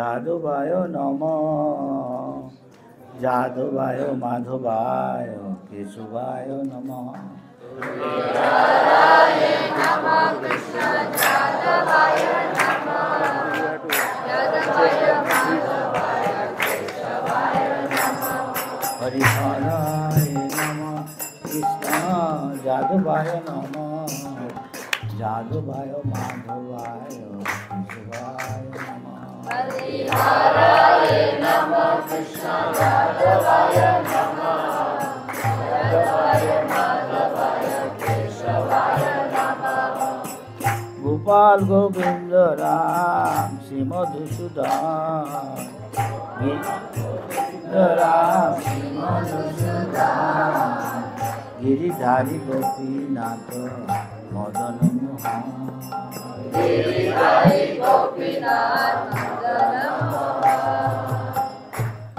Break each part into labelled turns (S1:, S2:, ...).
S1: যাদবায় নমঃ যাদবায় মাধবায় কেশবায় নমঃ হরিহরায় নমঃ কৃষ্ণ যাদবায় নমঃ যাদবায় মাধবায় কেশবায় নমঃ হরিহরায় নমঃ কৃষ্ণ যাদবায় নমঃ যাদবায় মাধবায় কেশবায় নমঃ গোপাল গোবিন্দ রাম শ্রী মধুসূদন রাম শ্রী মধুসূদন गिरिधारी गोपीनाथ मदन मोहन गिरिधारी गोपीनाथ मदन मोहन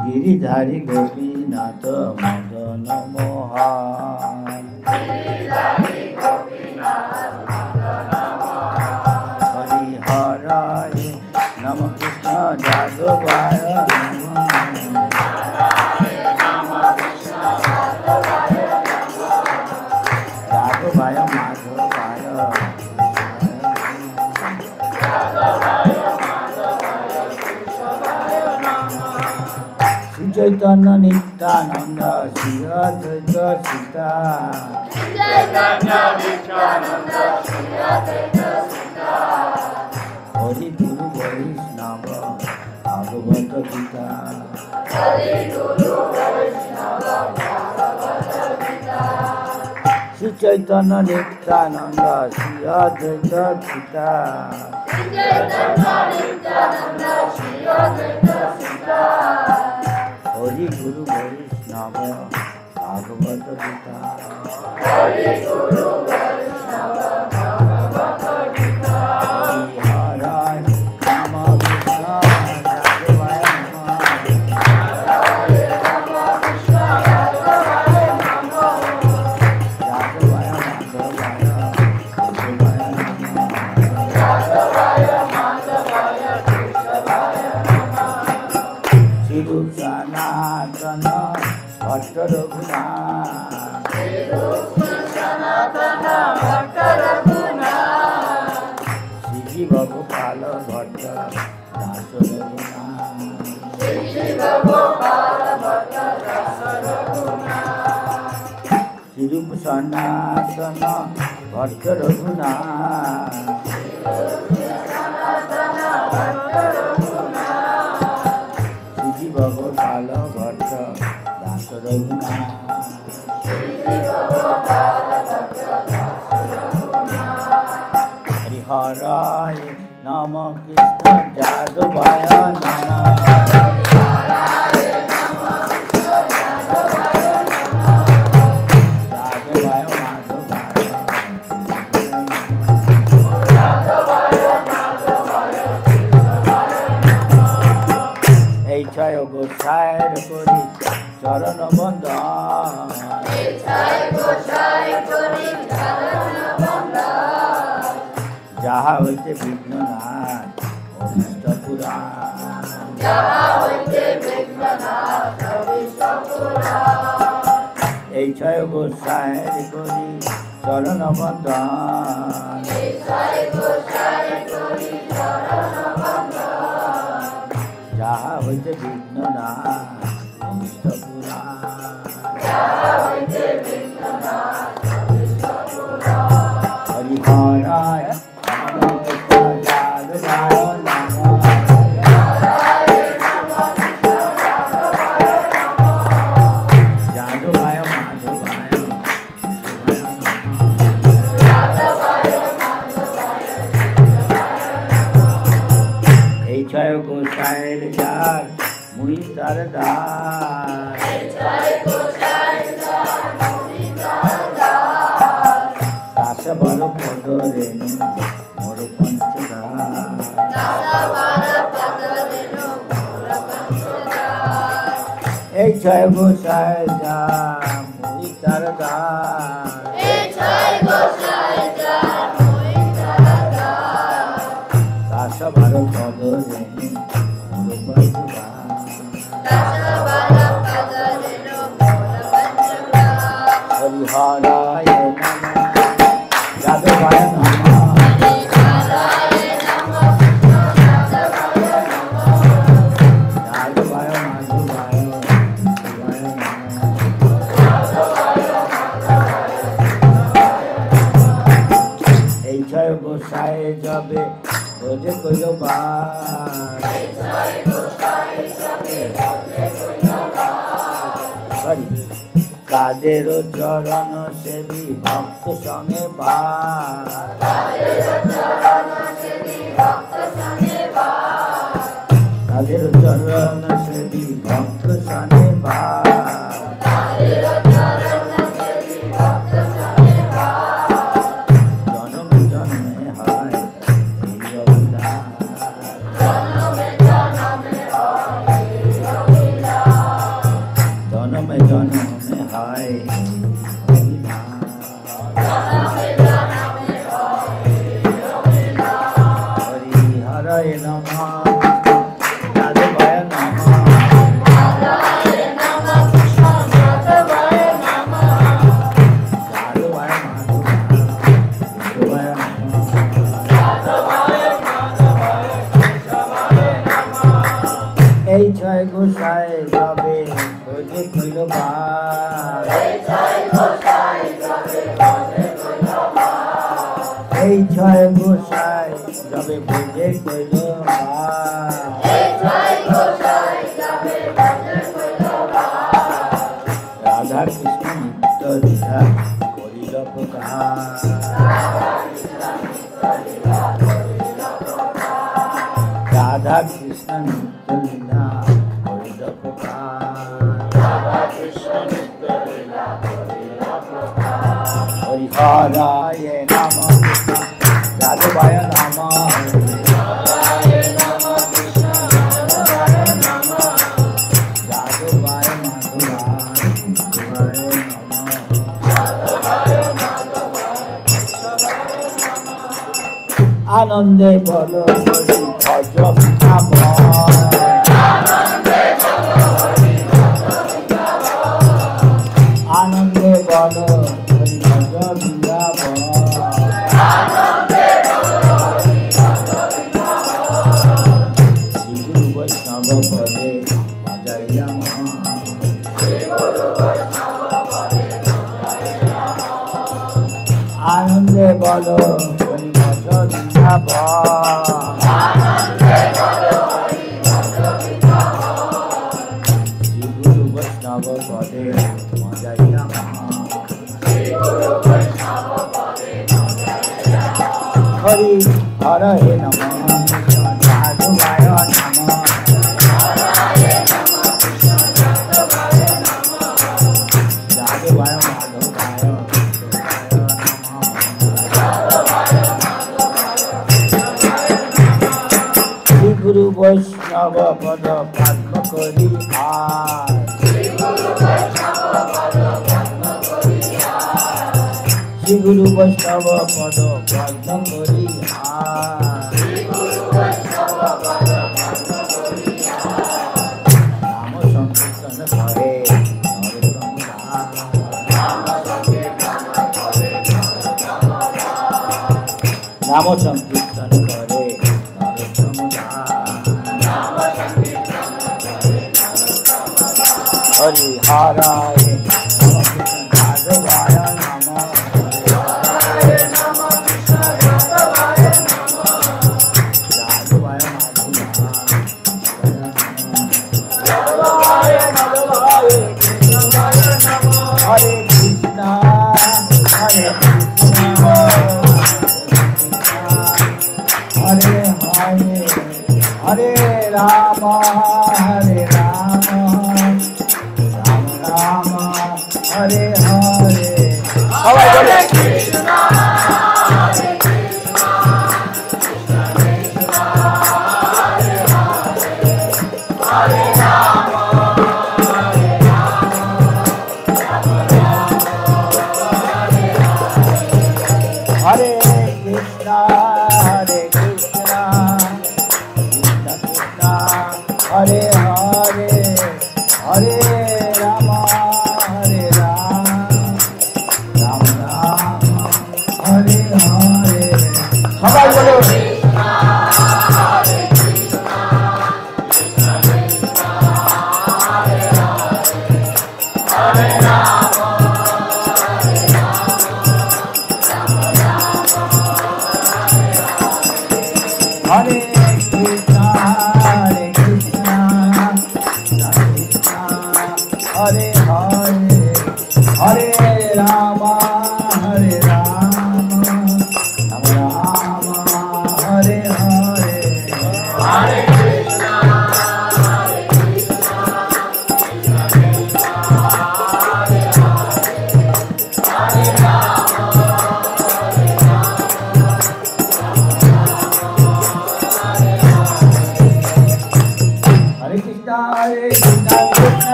S1: गिरिधारी गोपीनाथ मदन मोहन गिरिधारी गोपीनाथ मदन मोहन हरिहराय नमः कृष्ण जादवाय चैतन्य नित्यानंद श्री अद्वैत सीता चैतन्य नित्यानंद श्री अद्वैत सीता हरि गुरु वैष्णव भागवत गीता हरि गुरु वैष्णव भागवत गीता श्री चैतन्य नित्यानंद श्री अद्वैत सीता चैतन्य नित्यानंद श्री अद्वैत सीता हरि गुरु वैष्णव भागवत गीता हरि गुरु वैष्णव भागवत गीता हरिहराय नमः कृष्ण जादवाय नमः हरिहराय नमः कृष्ण जादवाय नमः जादवाय माधवाय केशवाय नमः जादवाय माधवाय केशवाय नमः श्री सनातन भट्ट रघुनाथ सनातन भट्ट रघुनाथ श्री जीव गोपाल भट्ट दास रघुनाथ श्री जीव गोपाल भट्ट दास रघुनाथ श्री रूप सनातन भट्ट रघुनाथ सनातन भट्ट रघुनाथ श्री गोपाल भट्ट दास रघुनाथ हरिहराय नमः कृष्ण जादवाय नमः जादवाय माधवाय जय गोसायर करी चरण बंदन जय गोसाय करी चरण बंदन जहाँ होते विघ्ननाथ अभिष्ट पुराण जहाँ होते विघ्ननाथ अभिष्ट पुराण जय गोसायर करी चरण बंदन जय गोसाय करी चरण बंदन जहाँ होते विघ्ननाथ अभिष्ट पुराण जहाँ होते विघ्ननाथ अभिष्ट पुराण हरिहराय नमः कृष्ण जादवाय नमः हरिहराय नमः कृष्ण जादवाय नमः जादवाय माधवाय जादवाय माधवाय जय गोसायर जार मुई सरदार जय गोसायर जार मुई सरदार दास बर पद रेणु मोर पंचदार दास बर पद रेणु मोर पंचदार जय गोसायर जार मुई सरदार जय गोसायर जार मुई सरदार दास बर पद रेणु मोर हराय नमः यादवाय नमः यादवाय माधवाय शिवाय नमः এই ছয় গোসাই যাবে ওজে কইল বার কাদের চরণ সেবী ভক্ত সঙ্গে কাদের চরণ সেবী ভক্ত সঙ্গে জনম জন্মে হয় জনমে জন্মে হয় হরি হরায় নমঃ যাদবায় নমঃ যাদবায় মাধবায় এই ছয় গোসাই যাবে ওজে কইল বার এই ছয় গোসাই যাবে ভোজে কইল রাধা কৃষ্ণ নিত্য লীলা করিল প্রকাশ রাধা কৃষ্ণ নিত্য লীলা করিল প্রকাশ হরি হরায় নমঃ যাদবায় নমঃ যাদবায় মাধবায় আনন্দে বল হরি ভজ আনন্দে বল হরি ভজ শ্রী গুরু বৈষ্ণব পদে বাজাইয়া আনন্দে বল হরি ভজ শ্রী গুরু বৈষ্ণব পদে মজাইয়া হরি হরে নমঃ যাদবায় নমঃ যাদবায় মাধবায় শ্রী গুরু বৈষ্ণব পদ পদ্ম করি শ্রী গুরু বৈষ্ণব পদ পদ্ম করি নাম সংকীর্তন করে নাম সংকীর্তন করে হরি হরায় যাদবায় নমঃ যাদবায় হরে কৃষ্ণ হরে কৃষ্ণ হরে হরে হরে রাম হরে রাম রাম রাম হরে হরে হরে কৃষ্ণ হরে কৃষ্ণ কৃষ্ণ হরে রাম হরে কৃষ্ণ হরে কৃষ্ণ কৃষ্ণ কৃষ্ণ হরে হরে হরে রাম गोपाल बोलो